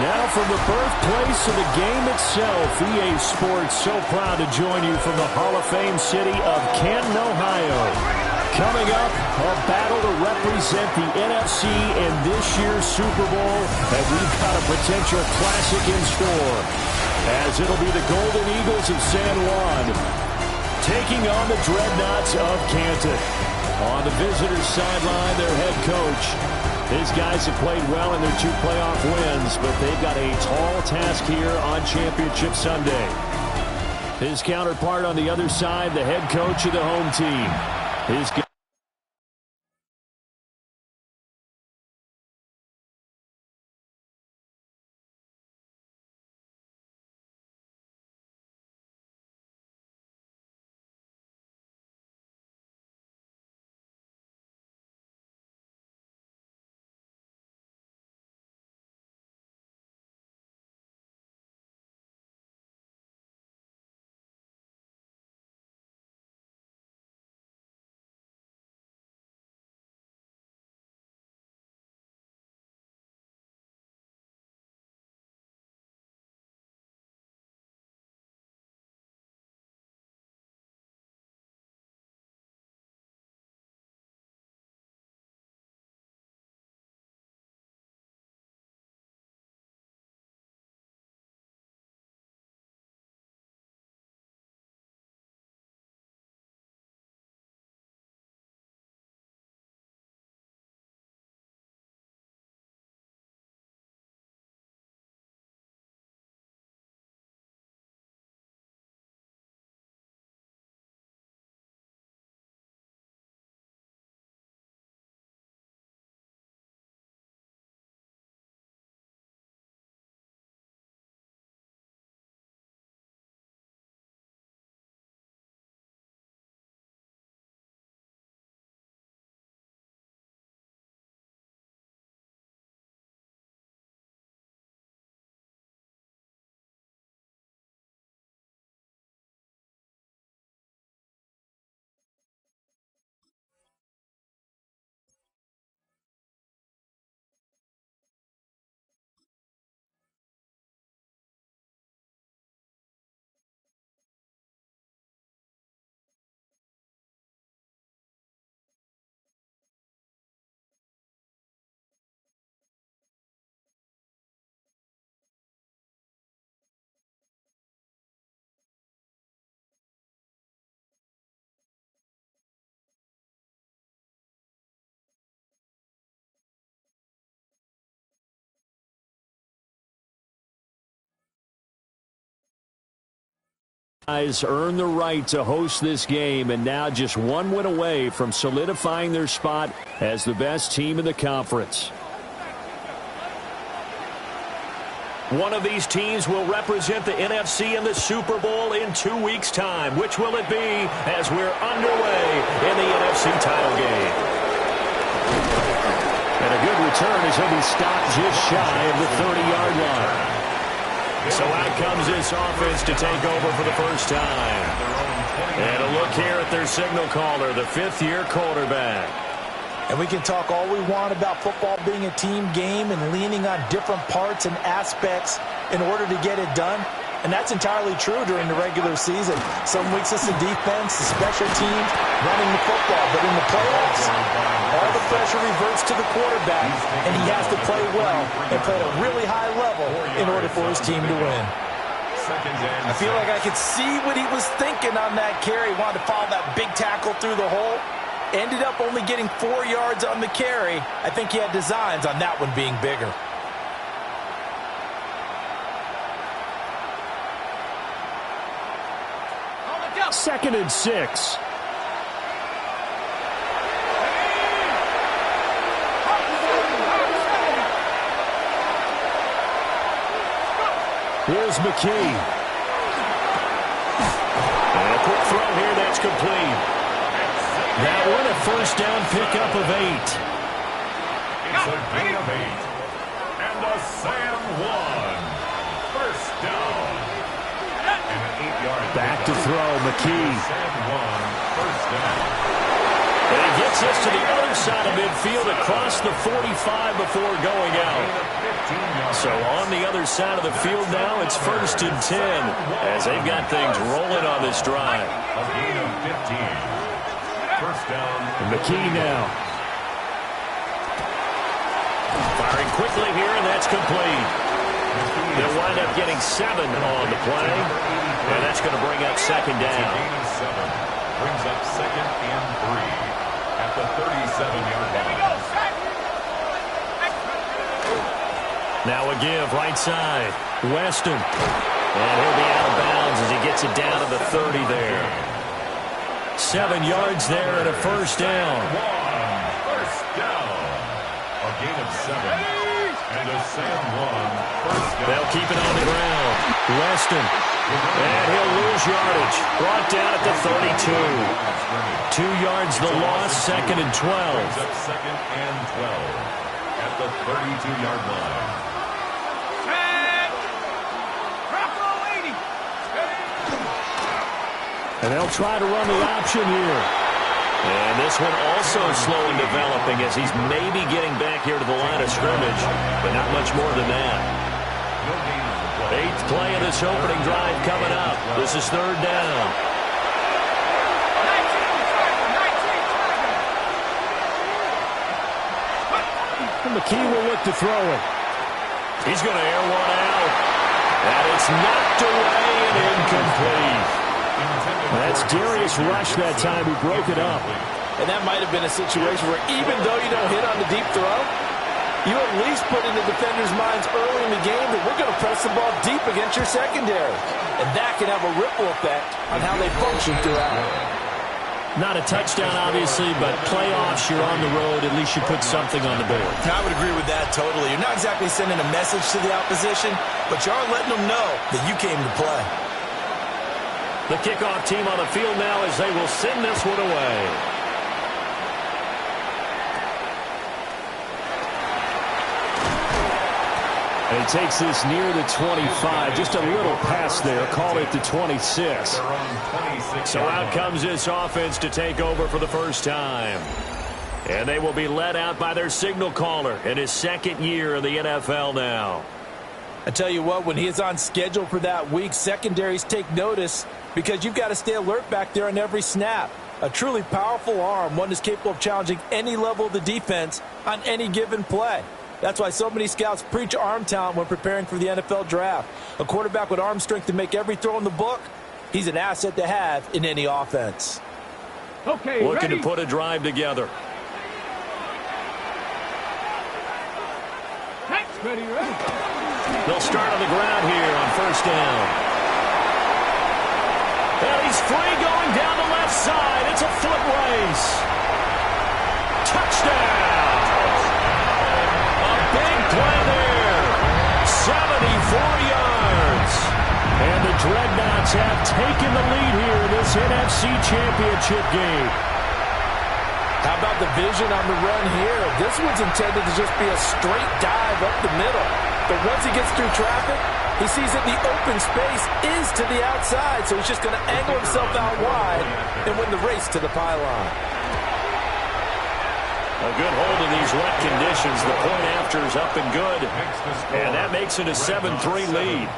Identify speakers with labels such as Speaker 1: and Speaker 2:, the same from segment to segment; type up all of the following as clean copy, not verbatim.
Speaker 1: Now from the birthplace of the game itself, EA Sports so proud to join you from the Hall of Fame city of Canton, Ohio. Coming up, a battle to represent the NFC in this year's Super Bowl, and we've got a potential classic in store, as it'll be the Golden Eagles of San Juan taking on the Dreadnoughts of Canton. On the visitors' sideline, their head coach. These guys have played well in their 2 playoff wins, but they've got a tall task here on Championship Sunday. His counterpart on the other side, the head coach of the home team. His guys earn the right to host this game, and now just 1 win away from solidifying their spot as the best team in the conference. One of these teams will represent the NFC in the Super Bowl in 2 weeks' time. Which will it be as we're underway in the NFC title game? And a good return as he'll be stopped just shy of the 30-yard line. So out comes this offense to take over for the first time. And a look here at their signal caller, the 5th-year quarterback.
Speaker 2: And we can talk all we want about football being a team game and leaning on different parts and aspects in order to get it done. And that's entirely true during the regular season. Some weeks it's the defense, the special teams, running the football. But in the playoffs, all the pressure reverts to the quarterback, and he has to play well and play at a really high level in order for his team to win. I feel like I could see what he was thinking on that carry. He wanted to follow that big tackle through the hole. Ended up only getting 4 yards on the carry. I think he had designs on that one being bigger.
Speaker 1: Second and 6. Here's McKee. And a quick throw here, that's complete. That one a first down pickup of 8.
Speaker 3: It's a gain of 8. And a San Juan first down. And an 8-yard
Speaker 1: back to throw, McKee.
Speaker 3: San Juan first down.
Speaker 1: And he gets this to the other side of midfield across the 45 before going out. So on the other side of the field now, it's 1st and 10 as they've got things rolling on this drive.
Speaker 3: A gain of 15. First down.
Speaker 1: And McKee now. Firing quickly here, and that's complete. They'll wind up getting 7 on the play, and that's going to bring up 2nd down.
Speaker 3: A gain of 7 brings up 2nd and 3 at the 37-yard line.
Speaker 1: Now a give right side. Weston. And he'll be out of bounds as he gets it down to the 30 there. 7 yards there and a 1st down.
Speaker 3: First down. A gain of 7. And a Sam 1 first down.
Speaker 1: They'll keep it on the ground. Weston. And he'll lose yardage. Brought down at the 32. 2 yards the loss, 2nd and 12.
Speaker 3: Second and 12 at the 32-yard line.
Speaker 1: And they'll try to run the option here. And this one also slow in developing as he's maybe getting back here to the line of scrimmage, but not much more than that. 8th play of this opening drive coming up. This is 3rd down. And McKee will look to throw it. He's going to air one out. And it's knocked away and incomplete. That's Darius Rush that time who broke it up.
Speaker 2: And that might have been a situation where even though you don't hit on the deep throw, you at least put in the defenders' minds early in the game that we're going to press the ball deep against your secondary. And that can have a ripple effect on how they function throughout.
Speaker 1: Not a touchdown, obviously, but playoffs, you're on the road. At least you put something on the board.
Speaker 2: I would agree with that totally. You're not exactly sending a message to the opposition, but you are letting them know that you came to play.
Speaker 1: The kickoff team on the field now as they will send this one away. And he takes this near the 25. Just a little pass there. Call it the 26. So out comes this offense to take over for the first time. And they will be led out by their signal caller in his 2nd year in the NFL now.
Speaker 2: I tell you what, when he is on schedule for that week, secondaries take notice because you've got to stay alert back there on every snap. A truly powerful arm, one that's capable of challenging any level of the defense on any given play. That's why so many scouts preach arm talent when preparing for the NFL draft. A quarterback with arm strength to make every throw in the book, he's an asset to have in any offense.
Speaker 1: Okay, looking to put a drive together.
Speaker 4: Ready.
Speaker 1: They'll start on the ground here on 1st down. And he's free going down the left side. It's a foot race. Touchdown. A big play there. 74 yards. And the Dreadnoughts have taken the lead here in this NFC Championship game.
Speaker 2: How about the vision on the run here? This one's intended to just be a straight dive up the middle. But once he gets through traffic, he sees that the open space is to the outside, so he's just going to angle himself out wide and win the race to the pylon.
Speaker 1: A good hold in these wet conditions. The point after is up and good. And that makes it a 7-3 lead.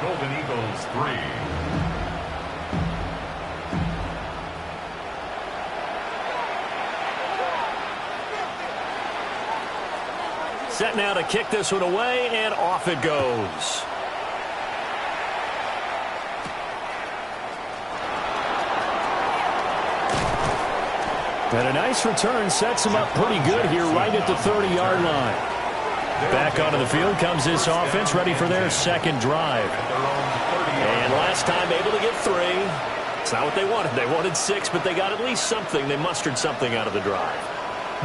Speaker 3: Golden Eagles 3.
Speaker 1: Set now to kick this one away, and off it goes. And a nice return sets him up pretty good here right at the 30-yard line. Back onto the field comes this offense, ready for their 2nd drive. And last time able to get 3. It's not what they wanted. They wanted 6, but they got at least something. They mustered something out of the drive.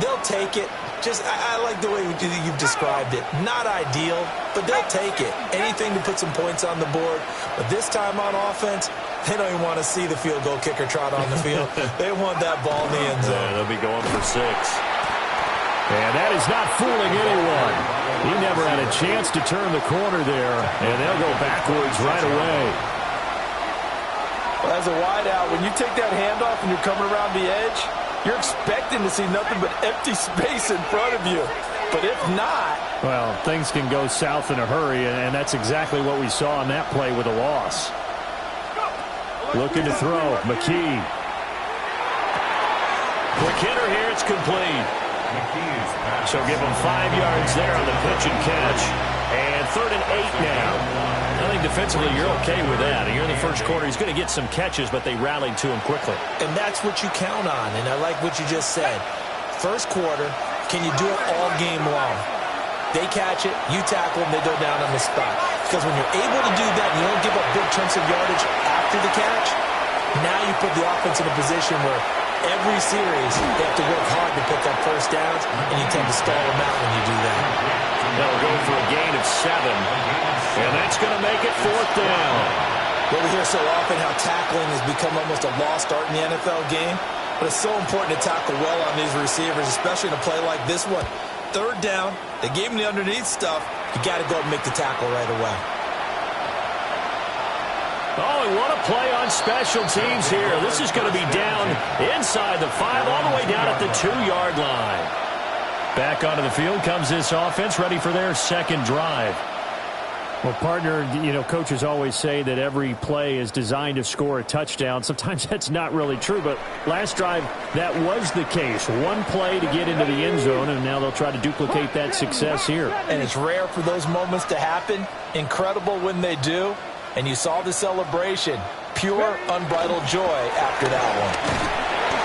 Speaker 2: They'll take it. I like the way you've described it. Not ideal, but they'll take it. Anything to put some points on the board. But this time on offense, they don't even want to see the field goal kicker trot on the field. They want that ball in the end zone.
Speaker 1: Yeah, they'll be going for 6. And that is not fooling anyone. He never had a chance to turn the corner there, and they'll go backwards right away.
Speaker 2: Well, as a wideout, when you take that handoff and you're coming around the edge, you're expecting to see nothing but empty space in front of you. But if not...
Speaker 1: Well, things can go south in a hurry, and that's exactly what we saw on that play with a loss. Looking to throw, McKee. Quick hitter here, it's complete. So give him 5 yards there on the pitch and catch. And 3rd and 8 now. I think defensively you're okay with that. Here in the first quarter, he's going to get some catches, but they rallied to him quickly.
Speaker 2: And that's what you count on, and I like what you just said. First quarter, can you do it all game long? They catch it, you tackle them, they go down on the spot. Because when you're able to do that and you don't give up big chunks of yardage after the catch, now you put the offense in a position where every series they have to work hard to pick up first downs, and you tend to stall them out when you do that.
Speaker 1: They'll go for a gain of 7, and that's going to make it 4th down.
Speaker 2: Well, we hear so often how tackling has become almost a lost art in the NFL game, but it's so important to tackle well on these receivers, especially in a play like this one. 3rd down, they gave him the underneath stuff. You got to go and make the tackle right away.
Speaker 1: Oh, and what a play on special teams here. This is going to be down inside the 5, all the way down at the 2-yard line. Back onto the field comes this offense, ready for their second drive. Well, partner, you know, coaches always say that every play is designed to score a touchdown. Sometimes that's not really true, but last drive, that was the case. One play to get into the end zone, and now they'll try to duplicate that success here.
Speaker 2: And it's rare for those moments to happen. Incredible when they do. And you saw the celebration. Pure, unbridled joy after that one.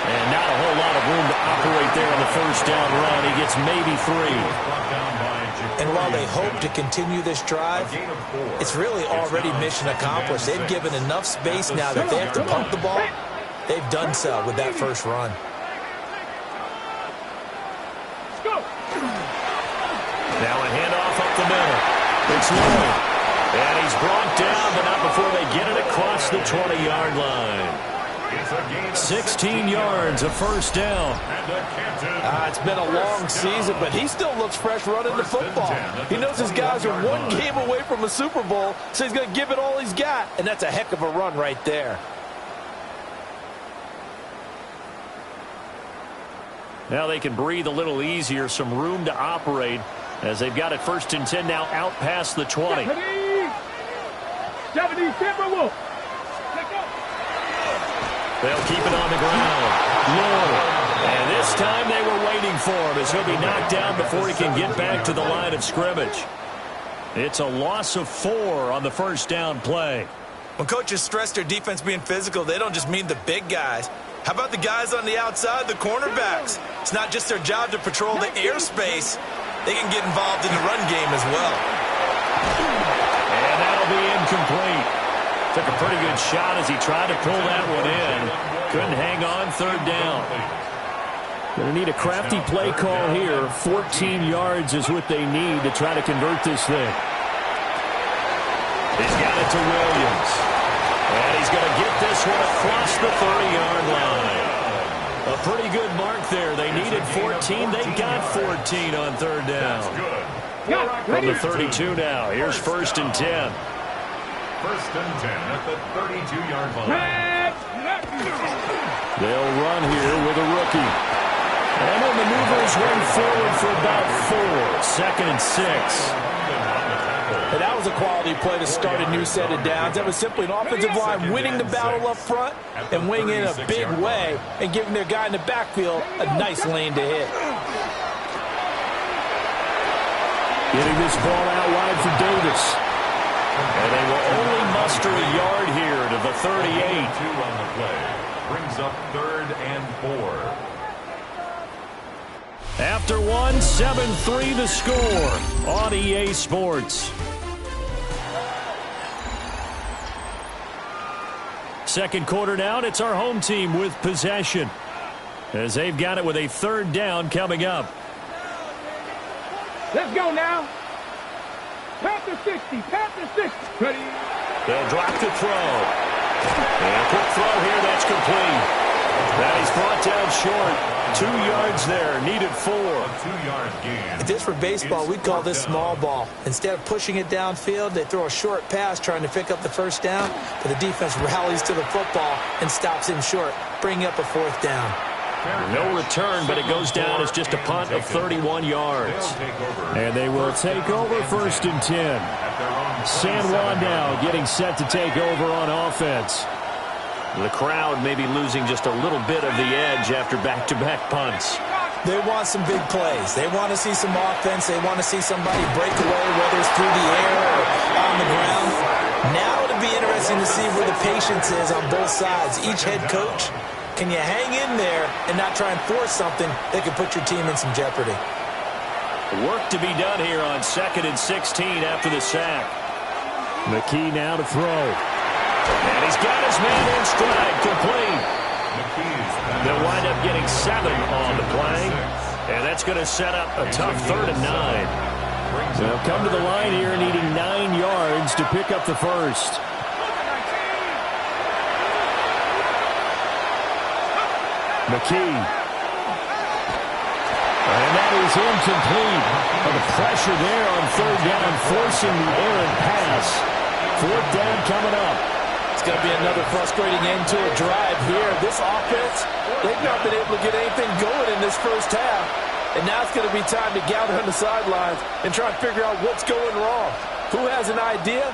Speaker 1: And not a whole lot of room to operate there on the first down run. He gets maybe 3.
Speaker 2: And while they hope to continue this drive, it's really already mission accomplished. They've given enough space now that they have to pump the ball. They've done so with that first run.
Speaker 1: Now a handoff up the middle. It's Lloyd. And he's brought down, but not before they get it across the 20-yard line. 16 yards, a first down.
Speaker 2: It's been a long season, but he still looks fresh running the football. He knows his guys are one game away from a Super Bowl, so he's going to give it all he's got, and that's a heck of a run right there.
Speaker 1: Now they can breathe a little easier, some room to operate as they've got it 1st and 10 now out past the 20. They'll keep it on the ground. Low. And this time they were waiting for him as he'll be knocked down before he can get back to the line of scrimmage. It's a loss of 4 on the first down play.
Speaker 2: When coaches stress their defense being physical, they don't just mean the big guys. How about the guys on the outside, the cornerbacks? It's not just their job to patrol the airspace. They can get involved in the run game as well.
Speaker 1: And that'll be incomplete. Took a pretty good shot as he tried to pull that one in. Couldn't hang on, 3rd down. Going to need a crafty play call here. 14 yards is what they need to try to convert this thing. He's got it to Williams. And he's going to get this one across the 30-yard line. A pretty good mark there. They needed 14. They got 14 on 3rd down. From the 32 now. Here's 1st and 10.
Speaker 3: 1st and 10 at the 32-yard line.
Speaker 1: They'll run here with a rookie. And the maneuvers run forward for about 4. 2nd and 6.
Speaker 2: And that was a quality play to start a new set of downs. That was simply an offensive line winning the battle up front and winning in a big way and giving their guy in the backfield a nice lane to hit.
Speaker 1: Getting this ball out wide for Davis. And they will only muster a yard here to the 38.
Speaker 3: 2 on the play. Brings up 3rd and 4.
Speaker 1: After 1, 7-3 the score on EA Sports. Second quarter down, it's our home team with possession as they've got it with a 3rd down coming up.
Speaker 4: Let's go now. Panther 60, Panther 60. Ready?
Speaker 1: They'll drop the throw. And a quick throw here, that's complete. That he's brought down short. 2 yards there, needed 4.
Speaker 3: 2-yard gain.
Speaker 2: If this were baseball, we'd call this small ball. Instead of pushing it downfield, they throw a short pass trying to pick up the 1st down, but the defense rallies to the football and stops him short, bringing up a 4th down.
Speaker 1: No return, but it goes down as just a punt of 31 yards. And they will take over 1st and 10. San Juan now getting set to take over on offense. The crowd may be losing just a little bit of the edge after back-to-back punts.
Speaker 2: They want some big plays. They want to see some offense. They want to see somebody break away, whether it's through the air or on the ground. Now it'll be interesting to see where the patience is on both sides. Each head coach, can you hang in there and not try and force something that could put your team in some jeopardy?
Speaker 1: Work to be done here on 2nd and 16 after the sack. McKee now to throw. And he's got his man in stride, complete. They'll wind up getting 7 on the play. And that's going to set up a tough 3rd and 9. They'll come to the line here needing 9 yards to pick up the first. McKee. And that is incomplete. The pressure there on 3rd down, forcing the errant pass. 4th down coming up.
Speaker 2: It's going to be another frustrating end to a drive here. This offense, they've not been able to get anything going in this first half. And now it's going to be time to gather on the sidelines and try and figure out what's going wrong. Who has an idea?